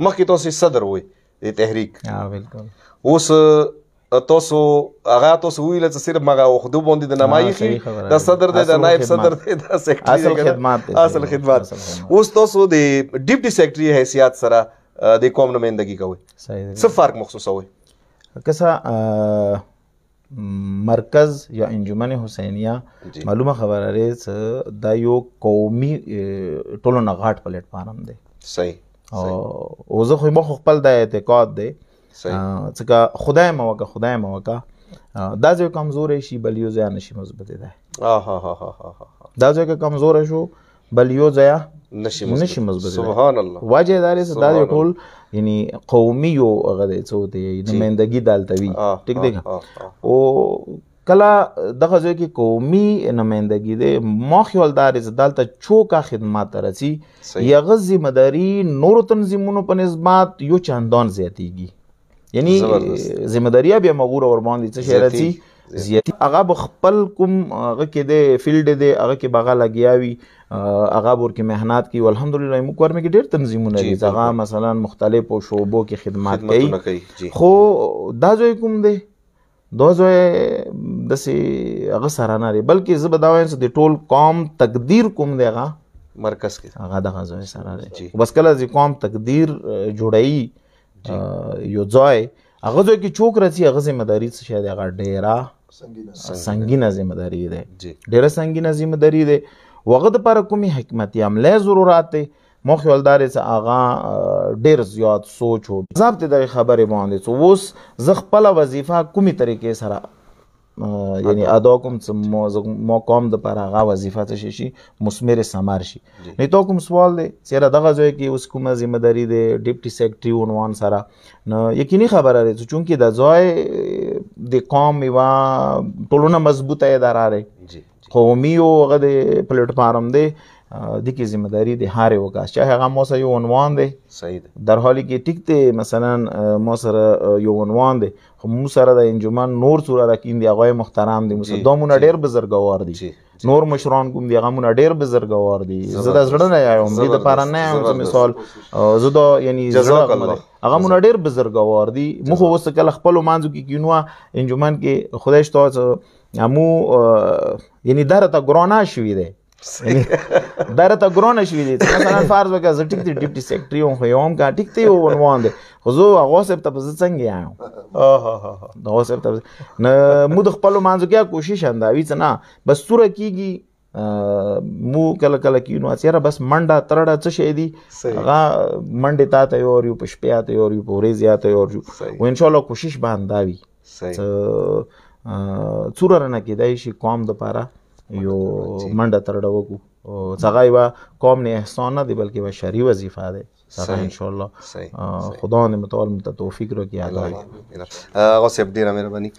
مخکې تاسو صدر وئ د تحریک بالکل اوس تاسو هغه تاسو ویل چې صرف مغه خودو باندې د نمایي د صدر دی د نائب صدر دی د سیکرټري اصل خدمات اصل خدمات اوس تاسو د ډیپټي سیکرټري حیثیت سره د قوم نمائندګي کوئ څه فرق محسوسوئ؟ که مرکز یا انجمن حسینیه معلومه خبره لري دا یو قومي ټولو نه غاټ پلیټفارم دی. صحیح او زه خو مخ خپل د اعتقاد دی ځکه خدای موکه دا ځای کمزوری شي بل یو ځای نشي مضبوطی دی. دا ځای که کمزوری شو بل یو ځای نشي مضبوطی. سبحان الله. وجه دا لري دا ټول یعنی قومي یو هغه دی څه دی نمائندګي دالته وي ټیک دی. او کله دغه ځای کې قومي نمائندګي دی ما خیال دا دی دالته چوکا خدمات رسي یغه ذمہ داری نور تنظیمونو په نسبت یو چندان زیاتیږي. یعنی ذمہ داری بیا مغور اور باندې څه شي رسي زیاتی هغه خپل کوم هغه کې د فیلډ دی هغه کې بغا لګیاوي هغه ور کې مهنت کی الحمدلله مو کور کې ډېر تنظیمونه دي هغه مثلا مختلفو شعبو کې خدمات کوي. خو دا ځای کوم دی دا ځای داسې هغه سره نه دی بلکې زه به دا وایم چې د ټول قوم تقدیر کوم دی هغه مرکز کې هغه دغه ځای سره دی. بس کله چې قوم تقدیر جوړوي یو ځای هغه ځای کې چوک رسي هغه ذمہ داری څه شی دی هغه ډېره سنګینه ذمہ داری دی ډېره سنګینه ذمہ داری دی. وغه دپاره کومې حکمتي عملې ضرورت دی مو خیال دا دی چې هغه ډېر زیات سوچ و ضابط دغې خبرې باندې چې اوس زه خپله وظیفه کومې طریقې سره یعنی ادا کوم چې ما قوم دپاره هغه وظیفه څه شي مثمر ثمر شي. نو تا کوم سوال دی چېرې دغه ځای کې اوس کومه ذمہ داري دی ډیپټي سیکرټري عنوان سره نو یقیني خبره دی چې چونکې د ځای د قوم یوه ټولونه مضبوطه اداره دی قومي او هغه د پلیټفارم دی د کې ذمہ داری د هارې وکاس چاہے هغه مو سره یو عنوان دی در حالی کې ټیک دی مثلا مو سره یو عنوان دی خو مو سره د انجمن نور سوره راکین دی هغه محترم دی مو سره دومره ډېر بزرګوار دی نور مشران کوم دی هغه مونږ ډېر بزرګوار دی. زه د زړه نه یم دې دپاره نه یم مثال زه دا یعنی زړه هغه مونږ ډېر بزرګوار دی. موږ خو اوس کله خپلو منځو کې کینو انجمن کې خدای شته مو یعنی دا راته ګرانه شوي دی دا راته ګرانه شوي دي مثلا فرض وکړه زه ټیک دی ډیپټي سیکرټري یم خو یو هم که ټیک دی یو عنوان دی خو زه هغه صاحب ته به زه څنګه یم هغه صاحب ته نه مو د خپلو منځو کې کوشش انداوي چې نه بس توره کېږي مو کله کله کینو چېره بس منډه ترړه څه شی دي هغه منډې تا تیار یو په شپې تیار یو په ورځې تیار یو و انشاءالله کوشش به انداوي څوره رانه کېدای شي قوم دپاره یو منډه ترړه وکړو څه هغه یوه قوم نه احسان نه دی بلکې یوه شرعي وظیفه دی هغه انشاءالله خدا دې متعال موږ ته توفیق راکړي. هغه صاحب ډېره مهرباني.